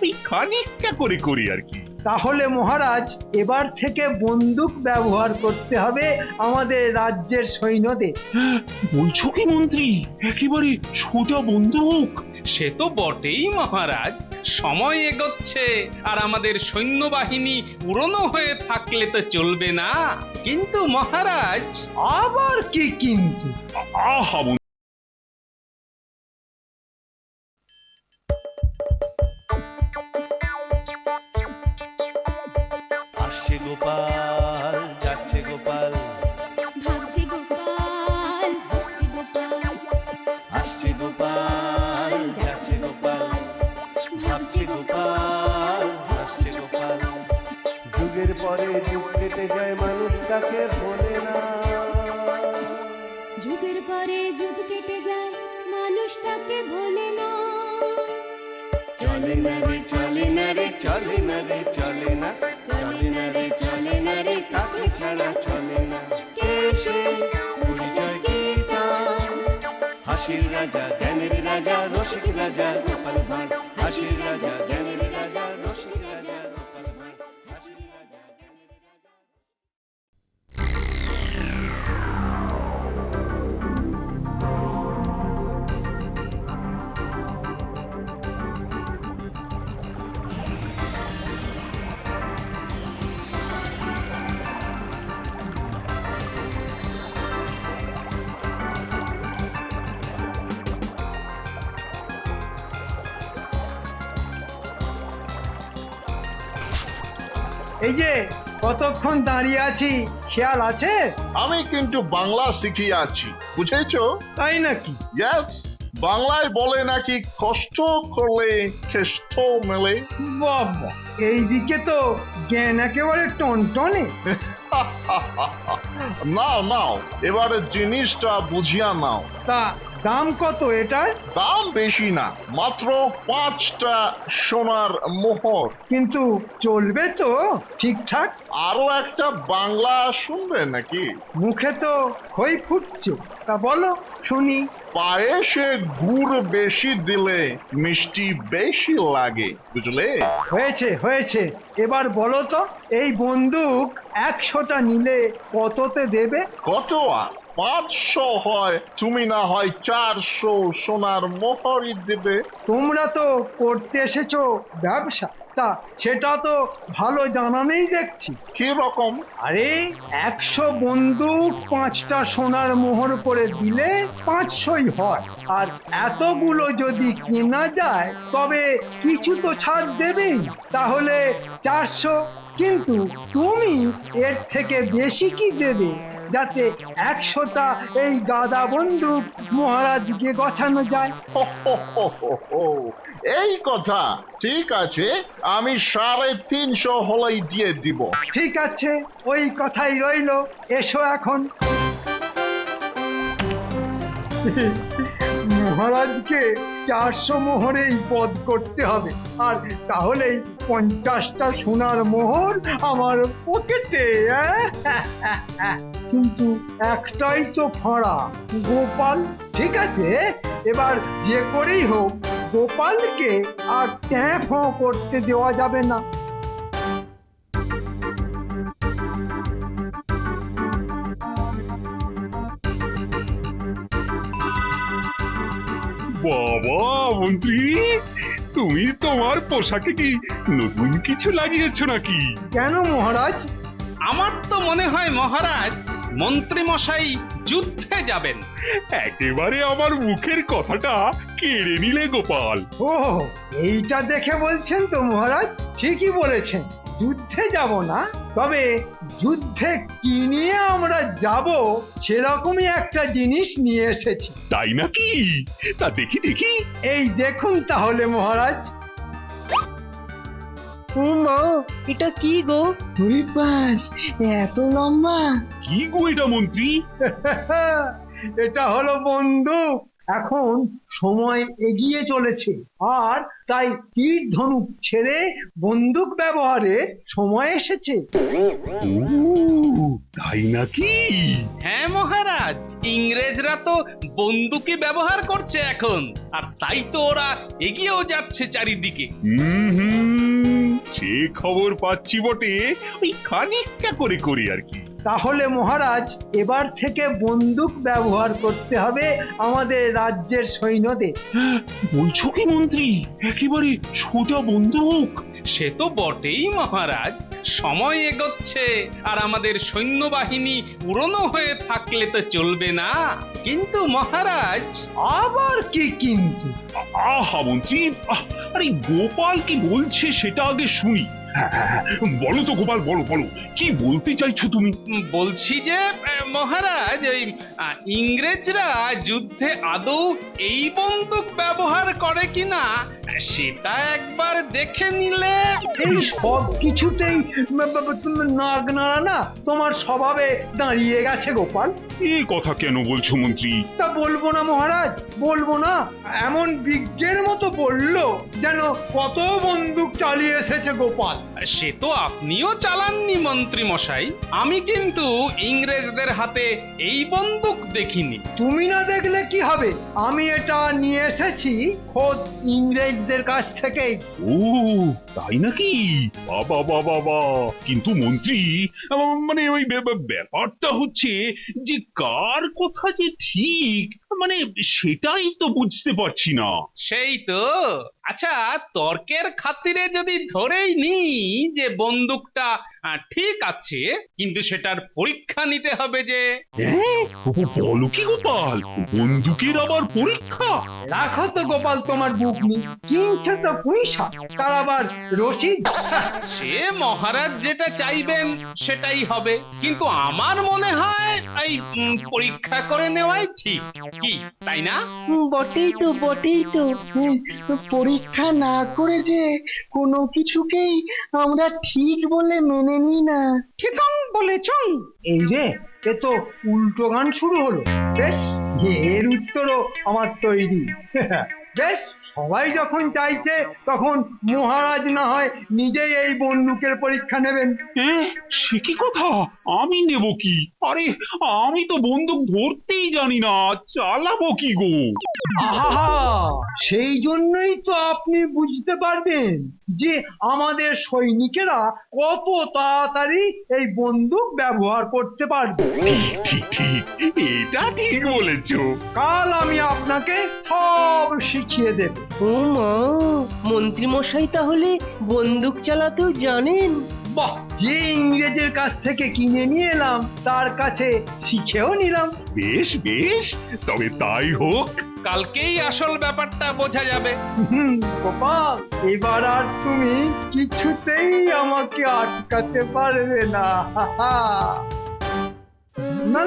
ওই খানিকটা করে করি আর কি। তাহলে মহারাজ এবার থেকে বন্দুক ব্যবহার করতে হবে আমাদের রাজ্যের সৈন্যদের। বলছো কি মন্ত্রী, একেবারে সোজা বন্দুক? সে তো বটেই মহারাজ, সময় এগোচ্ছে আর আমাদের সৈন্যবাহিনী পুরনো হয়ে থাকলে তো চলবে না। কিন্তু মহারাজ, আবার কি কিন্তু? আহা আসছে গোপাল, যাচ্ছে গোপাল, ভাবছে গোপাল, হাসছে গোপাল, আসছে গোপাল, যাচ্ছে গোপাল, ভাবছে গোপাল, হাসছে গোপাল। যুগের পরে যুগ কেটে যায়, মানুষ তাকে ভোলে না। যুগের পরে যুগ কেটে যায়, মানুষ তাকে ভোলে না। চলে না রে, চলে না রে, চলে না রে, চলে না, চলে না রে, চলে না রে, তাকে ছাড়া চলে না। কে সে? পরিচয় কি তার? হাসির রাজা, জ্ঞানের রাজা, রসিক রাজা গোপাল ভাঁড়। হাসির রাজা, জ্ঞানের রাজা, রসিক রাজা গোপাল ভাঁড়। হাসির রাজা, জ্ঞানের রাজা। এই যে কতক্ষণ দাঁড়িয়ে আছি খেয়াল আছে? আমি কিন্তু বাংলা শিখে আছি, বুঝেছো? তাই নাকি? ইয়েস, বাংলায় বলে নাকি কষ্ট করলে কেষ্ট মেলে। বাবা, এইদিকে তো জ্ঞান একেবারে টনটনে। নাও নাও, এবারে জিনিসটা বুঝিয়া নাও। তা দাম কত এটার? দাম বেশি না, মাত্র 5টা সোনার মোহর। কিন্তু চলবে তো ঠিকঠাক? আরো একটা বাংলা শুনবে নাকি? মুখে তো খই ফুটছে, তা বলো শুনি। পায়েসে গুড় বেশি দিলে মিষ্টি বেশি লাগে, বুঝলে? হয়েছে হয়েছে, এবার বলো তো এই বন্দুক 100টা নিলে কততে দেবে? কত আর 500 হয়, তুমি না হয় 400 সোনার মোহরই দেবে। তোমরা তো করতে এসেছো ব্যবসা, তা সেটা তো ভালো জানা নেই দেখছি। কি রকম? আরে 100 বন্দুক 5টা সোনার মোহর করে দিলে 500ই হয়, আর এতগুলো যদি কেনা যায় তবে কিছু তো ছাড় দেবেই, তাহলে 400। কিন্তু তুমি এর থেকে বেশি কি দেবে যাতে 100টা এই গাদা বন্দুক মহারাজকে গছানো যায়? হো, হো, হো, হো, হো। এই কথা, ঠিক আছে, আমি 350 হলেই দিয়ে দিব। ঠিক আছে, ওই কথাই রইল, এসো এখন। মহারাজকে 400 মোহরেই বধ করতে হবে, আর তাহলেই 50টা সোনার মোহর আমার পকেটে। কিন্তু একটাই তো ফাঁড়া, গোপাল। ঠিক আছে, এবার যে করেই হোক গোপালকে আর ট্যাঁ ফঁ করতে দেওয়া যাবে না। বাবা মন্ত্রী, তুমি তোমার পোশাকে কি নতুন কিছু লাগিয়েছো নাকি? কেন মহারাজ? আমার তো মনে হয় মহারাজ মন্ত্রী মশাই যুদ্ধে যাবেন। একেবারে আমার মুখের কথাটা কেড়ে নিলে গোপাল। ও, এইটা দেখে বলছেন তো মহারাজ? ঠিকই বলেছেন, যুদ্ধে যাব না, তবে যুদ্ধে কি নিয়ে আমরা যাব সেরকমই একটা জিনিস নিয়ে এসেছি। তাই নাকি? তা দেখি দেখি। এই দেখুন তাহলে মহারাজ। ও মা, এটা কি গো? ওই বাস এত লম্বা! কি গো এটা মন্ত্রী? এটা হলো বন্দুক, এখন সময় এগিয়ে চলেছে, আর তাই তীর ধনুক ছেড়ে বন্দুক ব্যবহারের সময় এসেছে। ও তাই নাকি? হ্যাঁ মহারাজ, ইংরেজরা তো বন্দুকই ব্যবহার করছে এখন, আর তাই তো ওরা এগিয়েও যাচ্ছে চারিদিকে। সে খবর পাচ্ছি বটে, ওই খানিকটা করে আর কি। তাহলে মহারাজ, এবার থেকে বন্দুক ব্যবহার করতে হবে আমাদের রাজ্যের সৈন্যদের। বলছো কি মন্ত্রী, একেবারে সোজা বন্দুক? সে তো বটেই মহারাজ, সময় এগোচ্ছে আর আমাদের সৈন্যবাহিনী পুরনো হয়ে থাকলে তো চলবে না। কিন্তু মহারাজ, আবার কি কিন্তু? আহা মন্ত্রী, আরে গোপাল কি বলছে সেটা আগে শুনি। হ্যাঁ, বলো তো গোপাল, বলো কি বলতে চাইছো তুমি? বলছি যে মহারাজ, ওই ইংরেজরা যুদ্ধে আদৌ এই বন্দুক ব্যবহার করে কিনা সেটা একবার দেখে নিলে। এই সব কিছুতেই নাক নাড়া না তোমার স্বভাবে দাঁড়িয়ে গেছে গোপাল। এই কথা কেন বলছো মন্ত্রী? তা বলবো না মহারাজ, বলবো না। এমন বিজ্ঞের মতো বললো যেন কত বন্দুক চালিয়ে এসেছে গোপাল। সে তো আপনিও চালাননি মন্ত্রী মশাই, আমি কিন্তু ইংরেজদের হাতে এই বন্দুক দেখিনি। তুমি না দেখলে কি হবে, আমি এটা নিয়ে এসেছি খোদ ইংরেজদের কাছ থেকেই। ও তাই নাকি? বাবা, কিন্তু মন্ত্রী, মানে ওই ব্যাপারটা হচ্ছে যে কার কথা যে ঠিক, মানে সেটাই তো বুঝতে পারছি না। সেই তো। আচ্ছা, তর্কের খাতিরে যদি ধরেই নি যে বন্দুকটা ঠিক আছে, কিন্তু সেটার পরীক্ষা নিতে হবে যে। বলো কি গোপাল, বন্দুকের আবার পরীক্ষা? রাখো তো গোপাল তোমার বুক নিয়ে, কিনছে তো পয়সা, তার আবার রসিদ। সে মহারাজ যেটা চাইবেন সেটাই হবে, কিন্তু আমার মনে হয় এই পরীক্ষা করে নেওয়াই ঠিক, কি তাই না? বটেই তো পরীক্ষা না করে যে কোনো কিছুকেই আমরা ঠিক বলে মেনে নিই না। ঠিকং বলেছং। এই রে, এ তো উল্টো গান শুরু হলো। বেশ, এর উত্তরও আমার তৈরি। বেশ, সবাই যখন চাইছে তখন মহারাজ না হয় নিজেই এই বন্দুকের পরীক্ষা নেবেন। সে কি কথা? আমি নেব কি? আরে আমি তো বন্দুক ধরতেই জানি না, চালাবো কি গো? আহা, সেই জন্যই তো আপনি বুঝতে পারবেন যে আমাদের সৈনিকেরা কত তাড়াতাড়ি এই বন্দুক ব্যবহার করতে পারবে। ঠিক, এটা ঠিক বলেছো। কাল আমি আপনাকে সব শিখিয়ে দেব। ও মা, মন্ত্রী মশাই তাহলে বন্দুক চালাতেও জানেন? বাহ, যে ইংরেজের কাছ থেকে কিনে নিয়ে এলাম তার কাছে শিখেও নিলাম। বেশ, তবে তাই হোক। কালকেই আসল ব্যাপারটা বোঝা যাবে। গোপাল, এবার আর তুমি কিছুতেই আমাকে আটকাতে পারবে না।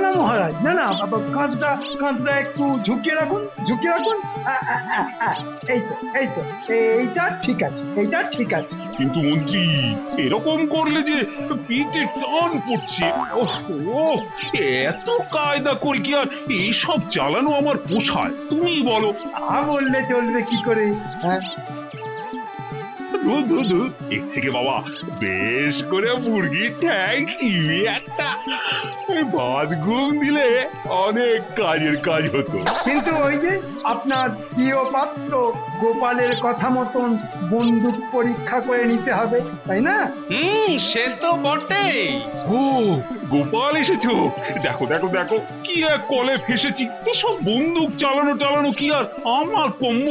না মহারাজ, না কাঁধটা একটু ঝুঁকিয়ে রাখুন। এইটা ঠিক আছে। কিন্তু মন্ত্রী, এরকম করলে যে পিঠে টান পড়ছে। ওহ, এত কায়দা করে কি আর এইসব চালানো আমার পোষায়? তুমি বলো। বললে চলবে কি করে? এর থেকে বাবা বেশ করে মুরগির ঠ্যাং চিবিয়ে একটা ভাত ঘুম দিলে অনেক কাজের কাজ হতো। কিন্তু ওই যে আপনার প্রিয় পাত্র গোপালের কথা মতন বন্দুক পরীক্ষা করে নিতে হবে, তাই না? সে তো বটেই। ও গোপাল এসেছো, দেখো কি এক কলে ফেসেছি। এসব বন্দুক চালানো কি আর আমার কম্য?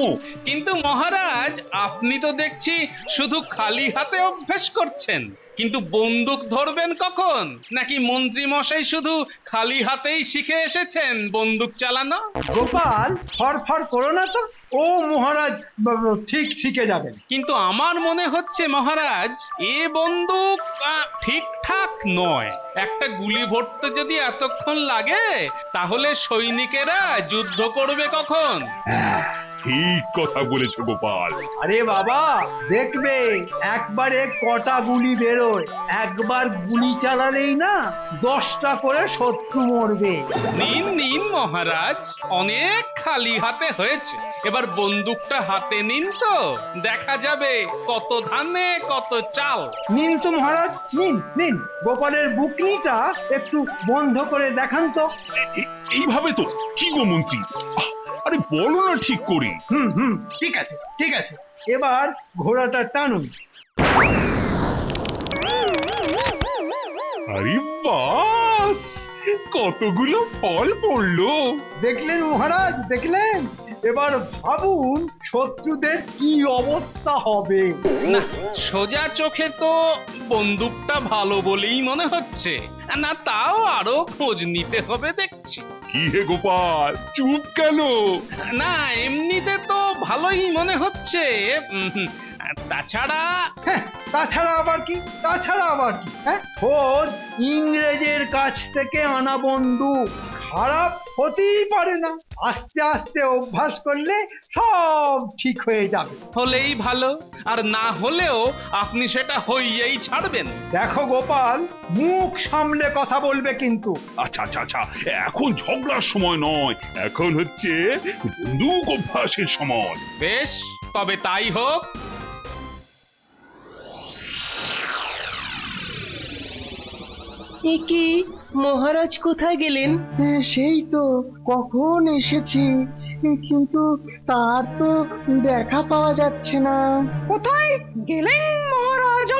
কিন্তু মহারাজ, আপনি তো দেখছি শুধু খালি হাতে অভ্যেস করছেন, কিন্তু বন্দুক ধরবেন কখন? নাকি মন্ত্রী মশাই শুধু খালি হাতেই শিখে এসেছেন বন্দুক চালানো? গোপাল, ফরফর করো না তো, ও মহারাজ ঠিক শিখে যাবেন। কিন্তু আমার মনে হচ্ছে মহারাজ, এ বন্দুক ঠিকঠাক নয়। একটা গুলি ভরতে যদি এতক্ষণ লাগে, তাহলে সৈনিকেরা যুদ্ধ করবে কখন? ঠিক কথা বলেছো গোপাল। আরে বাবা, দেখবে একবারে কটা গুলি বেরোয়, একবার গুলি চালালেই না 10টা করে শত্রু মরবে। নিন নিন মহারাজ, অনেক খালি হাতে হয়েছে, এবার বন্দুকটা হাতে নিন তো দেখা যাবে কত ধানে কত চাল। নিন তো মহারাজ, নিন নিন, গোপালের বুকনিটা একটু বন্ধ করে দেখান তো। এইভাবে তো কি গো মন্ত্রী, আরে বলো না ঠিক করে। হুম, ঠিক আছে ঠিক আছে, এবার ঘোড়াটা টানুন। আরে বাস, কতগুলো ফল পড়লো। দেখলেন মহারাজ, দেখলেন? এবার ভাবুন শত্রুদের কি অবস্থা হবে। না, সোজা চোখে তো বন্দুকটা ভালো বলেই মনে হচ্ছে, না তাও আরো খোঁজ নিতে হবে দেখছি। কি হে গোপাল, চুপ কেন? না এমনিতে তো ভালোই মনে হচ্ছে, তাছাড়া হ্যাঁ, তাছাড়া আবার কি? তাছাড়া আবার কি? হ্যাঁ, খোদ ইংরেজের কাছ থেকে আনা বন্দুক, খারাপ হতেই পারে না। আস্তে আস্তে অভ্যাস করলে সব ঠিক হয়ে যাবে। হলেই ভালো, আর না হলেও আপনি সেটা হইয়েই ছাড়বেন। দেখো গোপাল, মুখ সামলে কথা বলবে কিন্তু। আচ্ছা আচ্ছা আচ্ছা, এখন ঝগড়ার সময় নয়, এখন হচ্ছে বন্দুক অভ্যাসের সময়। বেশ, তবে তাই হোক। কি মহারাজ কোথায় গেলেন? সেই তো কখন এসেছি, কিন্তু তার তো দেখা পাওয়া যাচ্ছে না। কোথায় গেলেন মহারাজ?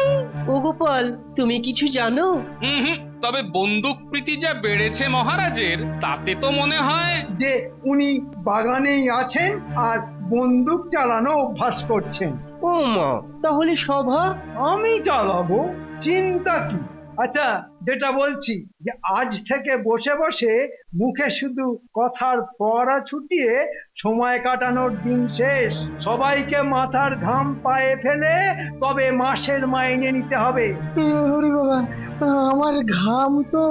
ও গোপাল, তুমি কিছু জানো? হুম, তবে বন্দুক প্রীতি যা বেড়েছে মহারাজের, তাতে তো মনে হয় যে উনি বাগানেই আছেন আর বন্দুক চালানো অভ্যাস করছেন। ও মা, তাহলে সভা? আমি চালাবো, চিন্তা কি? আচ্ছা, যেটা বলছি যে আজ থেকে বসে বসে মুখে শুধু কথার পড়া ছুটিয়ে সময় কাটানোর দিন শেষ। সবাইকে মাথার ঘাম পায়ে ফেলে তবে মাসের মাইনে নিতে হবে। হরি বাবা, আমার ঘাম তো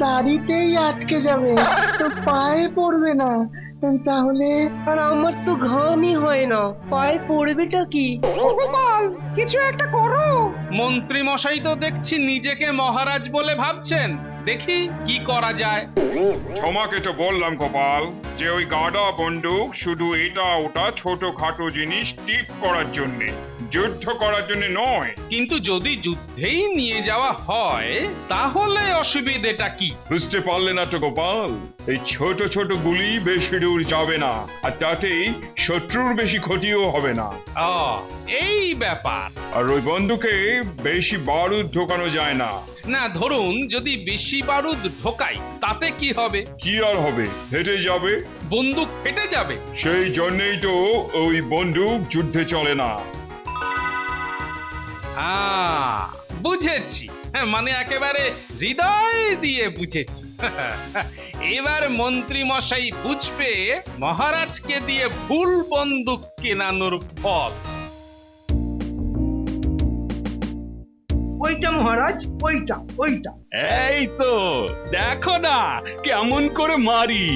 দাড়িতেই আটকে যাবে, তো পায়ে পড়বে না। তাহলে আর আমার তো ঘামই হয় না, পায়ে পড়বেটা কি? গোপাল, কিছু একটা করো। মন্ত্রী মশাই তো দেখছি নিজেকে মহারাজ বলে ভাবছেন, দেখি কি করা যায়। তোমাকে তো বললাম গোপাল যে ওই গাদা বন্দুক শুধু এটা ওটা ছোটখাটো জিনিস টিপ করার জন্য, যুদ্ধ করার জন্য নয়। কিন্তু যদি যুদ্ধেই নিয়ে যাওয়া হয় তাহলে অসুবিধেটা কি? বুঝতে পারলে না তো গোপাল, এই ছোট ছোট গুলি বেশি দূর যাবে না, আর তাতেই শত্রুর বেশি ক্ষতিও হবে না। এই ব্যাপার। আর ওই বন্দুকে বেশি বারুদ ঢোকানো যায় না। না ধরুন যদি বেশি বারুদ ঢোকাই তাতে কি হবে? কি আর হবে, হেঁটে যাবে। বন্দুক ফেটে যাবে। সেই জন্যই তো ওই বন্দুক যুদ্ধে চলে না। বুঝেছি, মানে একেবারে হৃদয় দিয়ে বুঝেছি। এবার মন্ত্রী মশাই বুঝবে মহারাজকে দিয়ে ভুল বন্দুক কেনানোর ফল। ওইটা মহারাজ, ওইটা ওইটা। এই তো দেখো না কেমন করে মারি।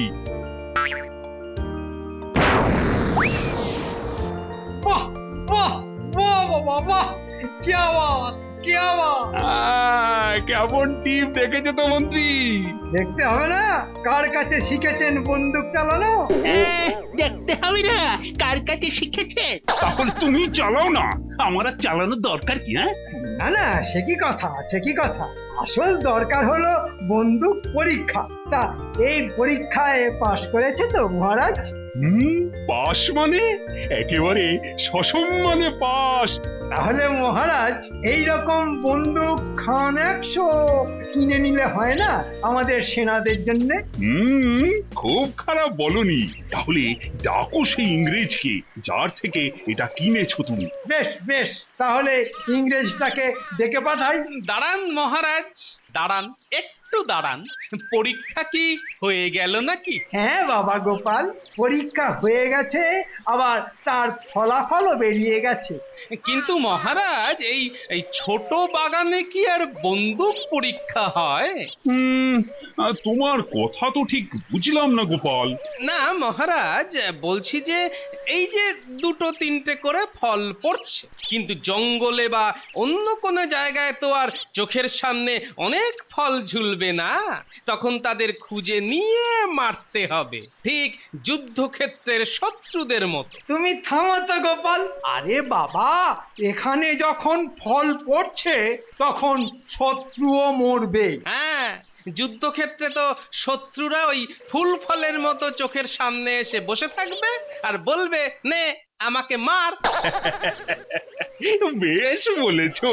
বাহ বাহ বাহ বাবা বাহ, কি আওয়াজ, কি আওয়াজ! কেমন টিপ দেখেছো তো মন্ত্রী? দেখতে হবে না কার কাছে শিখেছেন বন্দুক চালানো? দেখতে হবে না কার কাছে শিখেছে। তখন তুমি চালাও না, আমার আর চালানোর দরকার কি? হ্যাঁ, না না, সে কি কথা, সে কি কথা। আসল দরকার হলো বন্দুক পরীক্ষা। তা এই পরীক্ষায় পাশ করেছে তো মহারাজ? পাস মানে একেবারে সসম্মানে পাস। তাহলে মহারাজ এই রকম বন্দুক খান 100 কিনে নিলে হয় না আমাদের সেনাদের জন্য? খুব খারাপ বলনি। তাহলে ডাকো সেই ইংরেজকে যার থেকে এটা কিনেছো তুমি। বেশ বেশ, তাহলে ইংরেজটাকে ডেকে পাঠাই। দাঁড়ান মহারাজ, দাঁড়ান, একটু দাঁড়ান। পরীক্ষা কি হয়ে গেল নাকি? হ্যাঁ বাবা গোপাল, পরীক্ষা হয়ে গেছে, আবার তার ফলাফলও বেরিয়ে গেছে। কিন্তু মহারাজ, এই এই ছোট বাগানে কি আর বন্দুক পরীক্ষা হয়? তোমার কথা তো ঠিক বুঝলাম না গোপাল। না মহারাজ, বলছি যে এই যে দুটো তিনটে করে ফল পড়ছে, কিন্তু জঙ্গলে বা অন্য কোনো জায়গায় তো আর চোখের সামনে অনেক ফল ঝুলবে না, তখন তাদের খুঁজে নিয়ে মারতে হবে, ঠিক যুদ্ধক্ষেত্রের শত্রুদের মতো। তুমি থামো তো গোপাল। আরে বাবা, এখানে যখন ফল পড়ছে তখন শত্রুও মরবে। হ্যাঁ, যুদ্ধক্ষেত্রে তো শত্রুরা ওই ফুল ফলের মতো চোখের সামনে এসে বসে থাকবে আর বলবে, নে আমাকে মার। বেশ বলেছো।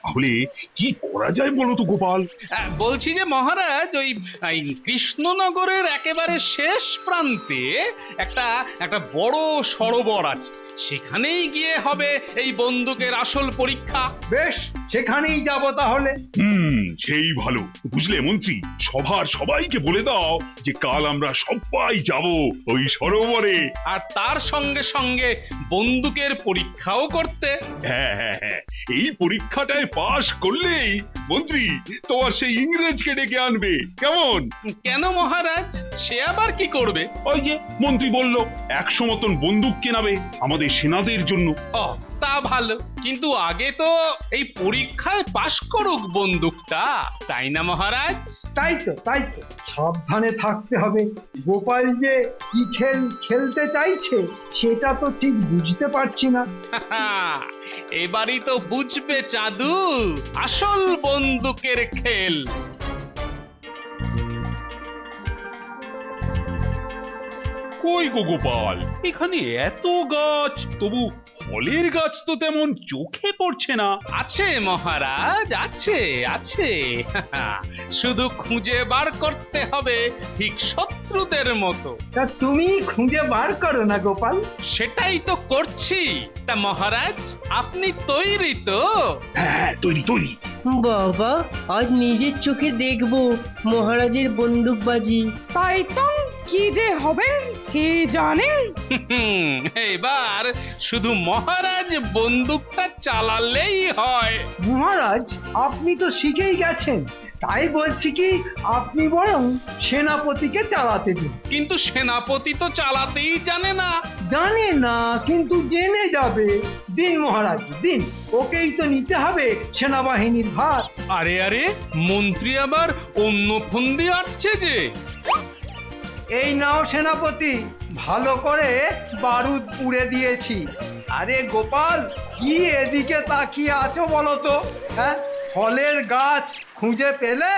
তাহলে কি করা যায় বলো তো গোপাল? বলছি যে মহারাজ, ওই এই কৃষ্ণনগরের একেবারে শেষ প্রান্তে একটা একটা বড় সরোবর আছে, সেখানেই গিয়ে হবে এই বন্দুকের আসল পরীক্ষা। বেশ, সেখানেই যাব তাহলে। সেই ভালো। বুঝলে মন্ত্রী, সভার সবাইকে বলে দাও যে কাল আমরা সবাই যাব ওই সরোবরে, আর তার সঙ্গে সঙ্গে বন্দুকের পরীক্ষাও করতে। হ্যাঁ হ্যাঁ হ্যাঁ, এই পরীক্ষাটায় পাশ করলেই মন্ত্রী তোমার সেই ইংরেজকে ডেকে আনবে। কেমন? কেন মহারাজ, সে আবার কি করবে? ওই যে মন্ত্রী বলল 100 মতন বন্দুক কেনাবে আমাদের সেনাদের জন্য। ও, তা ভালো, কিন্তু আগে তো এই পরীক্ষায় পাশ করুক বন্দুকটা, তাই না মহারাজ? তাই তো, তাই তো। সাবধানে থাকতে হবে। গোপাল যে কি খেল খেলতে চাইছে সেটা তো ঠিক বুঝতে পারছি না। এবারই তো বুঝবে চাঁদু আসল বন্দুকের খেল। কই গো গোপাল, এখানে এত গাছ, তবু ফলের গাছ তো তেমন চোখে পড়ছে না। আছে মহারাজ, আছে আছে। শুধু খুঁজে বার করতে হবে ঠিক শত্রুদের মতো। তা তুমি খুঁজে বার করো না গোপাল। সেটাই তো করছি। তা মহারাজ, আপনি তৈরি তো? হ্যাঁ, তৈরি তৈরি। বাবা, আজ নিজের চোখে দেখবো মহারাজের বন্দুকবাজি। তাই তো, কি যে হবে কে জানে। এবার শুধু মহারাজ বন্দুকটা চালালেই হয়। মহারাজ, আপনি তো শিখেই গেছেন, তাই বলছি কি আপনি বরং সেনাপতিকে চালাতে দিন। কিন্তু সেনাপতি তো চালাতেই জানে না। জানে না, কিন্তু জেনে যাবে। দিন মহারাজ, দিন, ওকেই তো নিতে হবে সেনাবাহিনীর ভার। আরে আরে, মন্ত্রী আবার অন্য ফন্দি আটছে যে। এই নাও সেনাপতি, ভালো করে বারুদ পুড়ে দিয়েছি। আরে গোপাল, কি এদিকে তাকিয়ে আছো বলো তো? হ্যাঁ, ফলের গাছ খুঁজে পেলে?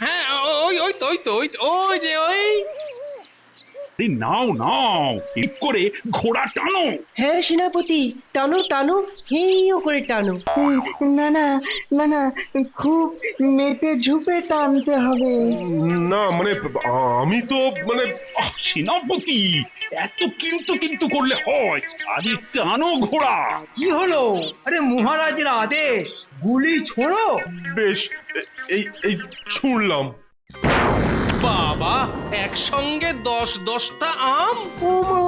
হ্যাঁ, ওই ওই তো ওই তো ওই ওই যে ওই। নাও নাও, ঠিক করে ঘোড়া টানো। হ্যাঁ সেনাপতি, টানো টানো, হেইও করে টানো। না না না না, খুব মেপে ঝুপে টানতে হবে। না মানে আমি তো মানে সেনাপতি, এত কিন্তু কিন্তু করলে হয়? আরে টানো ঘোড়া। কি হলো? আরে মহারাজের আদেশ, গুলি ছোড়ো। বেশ, এই এই ছুঁড়লাম। বাবা, একসঙ্গে 10-10টা আম। ও মা,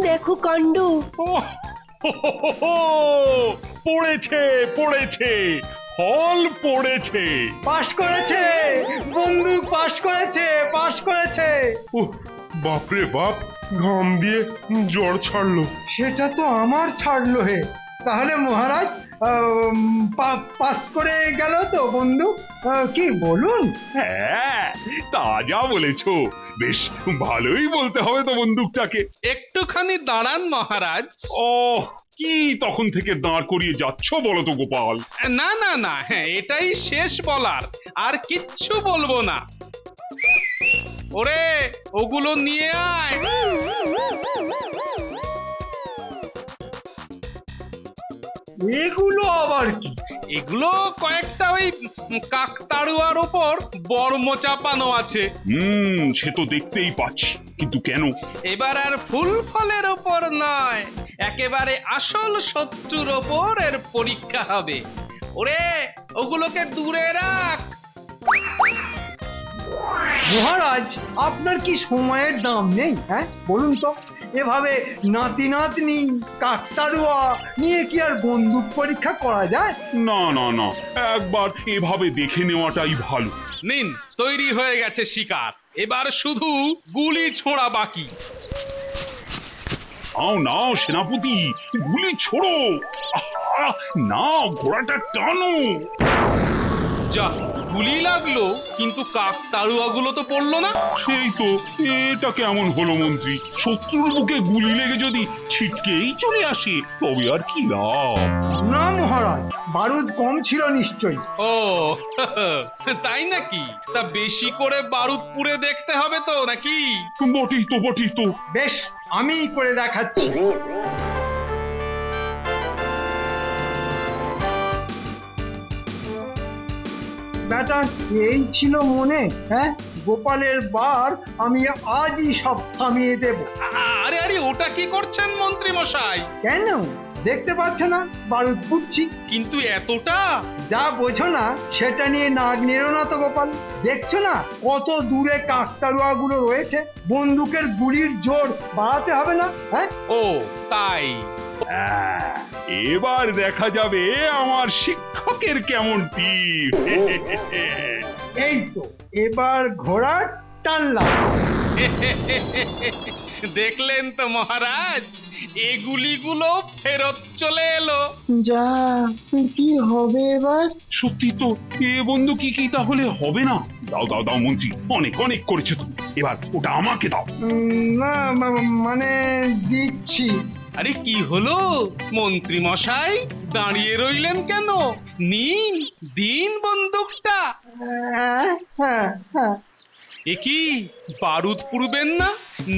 দেখো কাণ্ড। পড়েছে পড়েছে, ফল পড়েছে। পাশ করেছে, বন্দুক পাশ করেছে, পাশ করেছে। বাপরে বাপ, ঘাম দিয়ে জ্বর ছাড়লো। সেটা তো আমার ছাড়লো হে। তাহলে মহারাজ পাস করে গেল তো বন্ধু? কি বলুন? হ্যাঁ, তা যা বলেছো, বেশ ভালোই বলতে হবে তো বন্দুকটাকে। একটুখানি দাঁড়ান মহারাজ। ও, কি তখন থেকে দাঁড় করিয়ে যাচ্ছ বলো তো গোপাল? না না না, হ্যাঁ, এটাই শেষ বলার, আর কিচ্ছু বলবো না। ওরে, ওগুলো নিয়ে আয়। এগুলো আবার কি? এগুলো কয়েকটা ওই কাকতাড়ুয়ার ওপর বর্ম চাপানো আছে। সে তো দেখতেই পাচ্ছি, কিন্তু কেন? এবার আর ফুল ফলের ওপর নয়, একেবারে আসল শত্রুর ওপর এর পরীক্ষা হবে। ওরে, ওগুলোকে দূরে রাখ। মহারাজ আপনার কি সময়ের দাম নেই? হ্যাঁ বলুন তো, এভাবে নাতি নাতনি কাকতারুয়া নিয়ে কি আর বন্দুক পরীক্ষা করা যায়? না না না, একবার এভাবে দেখে নেওয়াটাই ভালো। নিন, তৈরি হয়ে গেছে শিকার, এবার শুধু গুলি ছোঁড়া বাকি। নাও নাও সেনাপতি, গুলি ছোড়ো। আহা, নাও ঘোড়াটা টানো। যা, গুলি লাগলো, কিন্তু কাকতাড়ুয়াগুলো তো পড়লো না। সেই তো, এটা কেমন হলো মন্ত্রী? শত্রুর বুকে গুলি লেগে যদি ছিটকেই চলে আসে তবে আর কি লাভ? না মহারাজ, বারুদ কম ছিল নিশ্চয়ই। ও তাই নাকি? তা বেশি করে বারুদ পুড়ে দেখতে হবে তো নাকি? বটেই তো, বটেই তো। বেশ, আমিই করে দেখাচ্ছি। ব্যাটা এই ছিল মনে, হ্যাঁ গোপালের বার আমি আজই সব থামিয়ে দেব। আরে আরে, ওটা কি করছেন মন্ত্রী মশাই? কেন দেখতে পাচ্ছ না বারুদ ফুটছি? কিন্তু এতটা? যা বোঝো না সেটা নিয়ে নাক নেড়ো না তো গোপাল। দেখছো না কত দূরে কাকতাড়ুয়া গুলো রয়েছে? বন্দুকের গুলির জোর বাড়াতে হবে না? হ্যাঁ ও তাই? এবার দেখা যাবে আমার শিক্ষকের কেমন টিপ। এই তো এবার ঘোড়া টানলাম। দেখলেন তো মহারাজ, এগুলিগুলো ফেরত চলে এলো। যা, কি হবে এবার? সত্যি তো, এ বন্ধু কি তাহলে হবে না? দাও দাও দাও মন্ত্রী, অনেক অনেক করেছো তুমি, এবার ওটা আমাকে দাও। না মানে দিচ্ছি। আরে কি হলো মন্ত্রী মশাই, দাঁড়িয়ে রইলেন কেন? নিন, দিন বন্দুকটা। হ্যাঁ হ্যাঁ হ্যাঁ। এ কি, বারুদ পুড়বেন না?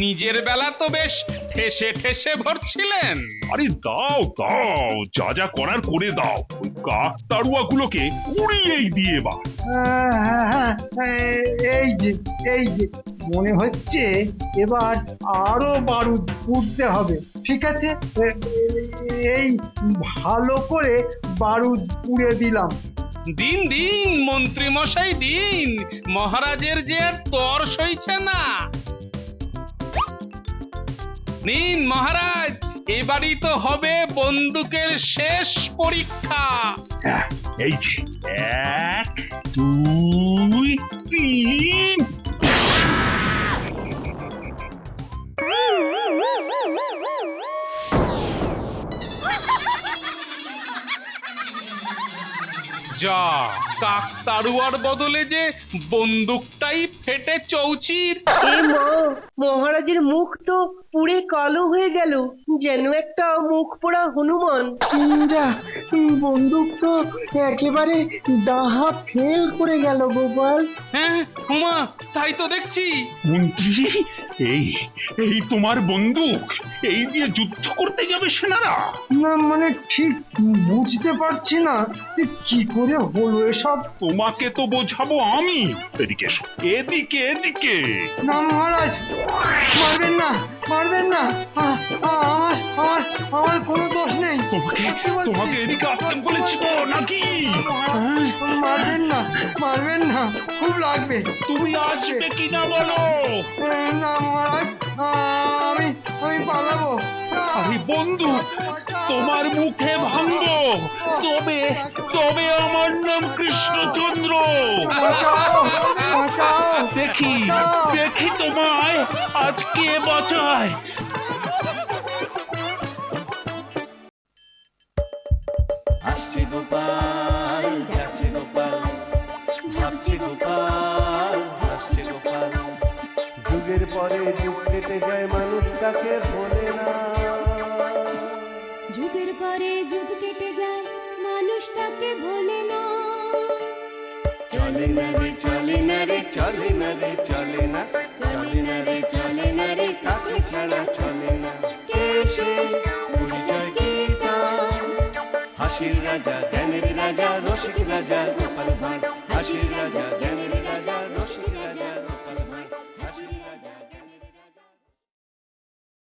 নিজের বেলা তো বেশ ঠেসে ঠেসে ভরছিলেন। আরে দাও দাও, যা যা করার করে দাও, ওই কাকতাড়ুয়া গুলোকে উড়িয়েই দিয়ে বা। এই যে এই যে, মনে হচ্ছে এবার আরো বারুদ পুড়তে হবে। ঠিক আছে, এই ভালো করে বারুদ পুড়ে দিলাম। দিন দিন মন্ত্রী মশাই দিন, মহারাজের যে আর তর সইছে না। নিন মহারাজ, এবারই তো হবে বন্দুকের শেষ পরীক্ষা। এই যে 1 2 3। যা, কাকতাড়ুয়ার বদলে যে বন্দুকটাই ফেটে চৌচির। এ মা, মহারাজের মুখ তো পুড়ে কালো হয়ে গেল, যেন একটা মুখ পোড়া হনুমান। যা, বন্দুক তো একেবারে দাহা ফেল করে গেল গোপাল। হ্যাঁ হুমা, তাই তো দেখছি। মন্ত্রী, এই এই তোমার বন্দুক, এই দিয়ে যুদ্ধ করতে যাবে সেনারা? না মানে ঠিক বুঝতে পারছি না যে কি করে হলো এসব। তোমাকে তো বোঝাবো আমি। এদিকে এসো, এদিকে এদিকে। না মহারাজ, মারবেন না, মারবেন না। আমার আমার আমার কোনো দোষ নেই। তোমাকে এদিকে আসতে বলেছি তো নাকি? মারবেন না, মারবেন না, খুব লাগবে। তুমি আসবে কিনা বলো? না মহারাজ, আমি আমি পালাবো। আরে বন্ধু, তোমার মুখে ভাঙবো, তবে তবে আমার নাম কৃষ্ণচন্দ্র। দেখি দেখি তোমায় আজকে বাঁচায়। আসছে গোপাল, যাচ্ছে গোপাল, ভাবছে গোপাল, হাসছে গোপাল। যুগের পরে যুগ কেটে যায়, মানুষ তাকে ভোলে না। যুগের পরে যুগ কেটে যায়, মানুষ তাকে ভোলে না। চলে না রে চলে না রে চলে না রে চলে না, চলে না রে চলে না রে কাকে ছাড়া চলে না। কে সে পরিচয় কি তার? হাসির রাজা, জ্ঞানের রাজা, রসিক রাজা গোপাল ভাঁড়। হাসির রাজা,